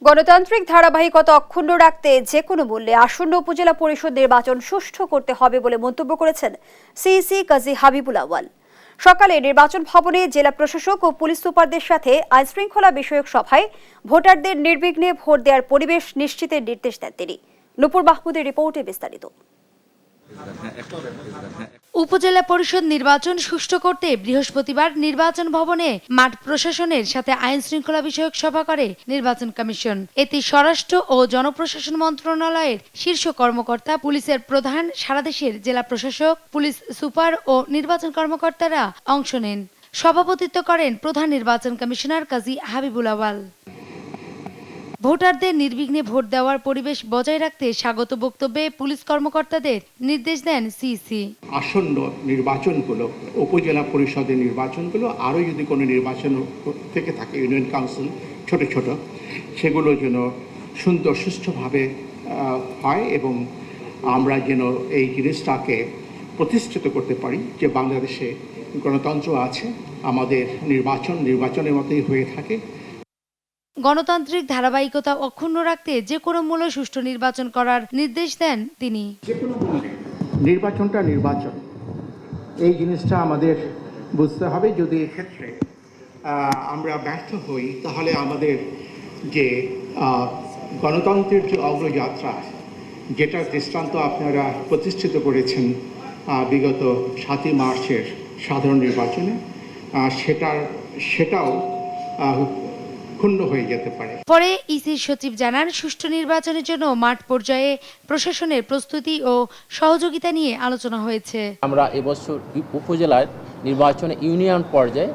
গণতান্ত্রিক ধারাবাহিকতা অক্ষুণ্ণ রাখতে যে কোনো মূল্যে আসন্ন উপজেলা পরিষদ নির্বাচন সুষ্ঠু করতে হবে বলে মন্তব্য করেছেন সিইসি কাজী হাবিবুল আউয়াল। সকালে নির্বাচন ভবনে জেলা প্রশাসক ও পুলিশ সুপারদের সাথে আইনশৃঙ্খলা বিষয়ক সভায় ভোটারদের নির্বিঘ্নে ভোট দেওয়ার পরিবেশ নিশ্চিতের নির্দেশ দেন তিনি। নূপুর মাহমুদের রিপোর্টে বিস্তারিত। উপজেলা পরিষদ নির্বাচন সুষ্ঠু করতে বৃহস্পতিবার নির্বাচন ভবনে মাঠ প্রশাসনের সাথে আইন শৃঙ্খলা বিষয়ক সভা করে নির্বাচন কমিশন। এতে স্বরাষ্ট্র ও জনপ্রশাসন মন্ত্রণালয়ের শীর্ষ কর্মকর্তা, পুলিশের প্রধান, সারা দেশের জেলা প্রশাসক, পুলিশ সুপার ও নির্বাচন কর্মকর্তারা অংশ নেন। সভাপতিত্ব করেন প্রধান নির্বাচন কমিশনার কাজী হাবিবুল আউয়াল। ভোটারদের নির্বিঘ্নে ভোট দেওয়ার পরিবেশ বজায় রাখতে স্বাগত বক্তব্যে পুলিশ কর্মকর্তাদের নির্দেশ দেন সিইসি। আসন্ন নির্বাচনগুলো, উপজেলা পরিষদের নির্বাচনগুলো, আরও যদি কোনো নির্বাচন থেকে থাকে, ইউনিয়ন কাউন্সিল ছোট ছোট, সেগুলো যেন সুন্দর সুষ্ঠুভাবে হয় এবং আমরা যেন এই জিনিসটাকে প্রতিষ্ঠিত করতে পারি যে বাংলাদেশে গণতন্ত্র আছে, আমাদের নির্বাচনের মতোই হয়ে থাকে। গণতান্ত্রিক ধারাবাহিকতা অক্ষুণ্ণ রাখতে যে কোনো মূল্যে সুষ্ঠু নির্বাচন করার নির্দেশ দেন তিনি। নির্বাচন এই জিনিসটা আমাদের বুঝতে হবে। যদি এক্ষেত্রে আমরা ব্যর্থ হই, তাহলে আমাদের যে গণতন্ত্রের যে অগ্রযাত্রা, যেটার দৃষ্টান্ত আপনারা প্রতিষ্ঠিত করেছেন বিগত 7ই মার্চের সাধারণ নির্বাচনে, সেটাও ক্ষুণ্ণ হয়ে যেতে পারে। পরে ইসির সচিব জানান, সুষ্ঠু নির্বাচনের জন্য মাঠ পর্যায়ে প্রশাসনের প্রস্তুতি ও সহযোগিতা নিয়ে আলোচনা হয়েছে। আমরা এবছর উপজেলার নির্বাচনে ইউনিয়ন পর্যায়ে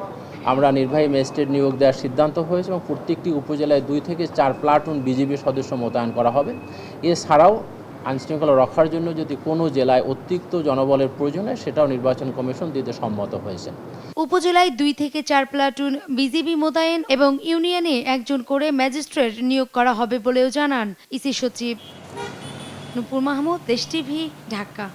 আমরা নির্বাহী ম্যাজিস্ট্রেট নিয়োগ দেওয়ার সিদ্ধান্ত হয়েছে এবং প্রত্যেকটি উপজেলায় 2 থেকে 4 প্লাটুন বিজিবি সদস্য মোতায়েন করা হবে। এছাড়াও আইনশৃঙ্খলা রক্ষার জন্য যদি কোনো জেলায় অতিরিক্ত জনবলের প্রয়োজন হয়, সেটাও নির্বাচন কমিশন দিতে সম্মত হয়েছে। উপজেলায় 2 থেকে 4 প্লাটুন বিজিবি মোতায়েন এবং ইউনিয়নে 1 জন করে ম্যাজিস্ট্রেট নিয়োগ করা হবে বলেও জানান ইসি সচিব। নূপুর মাহমুদ, দেশ টিভি, ঢাকা।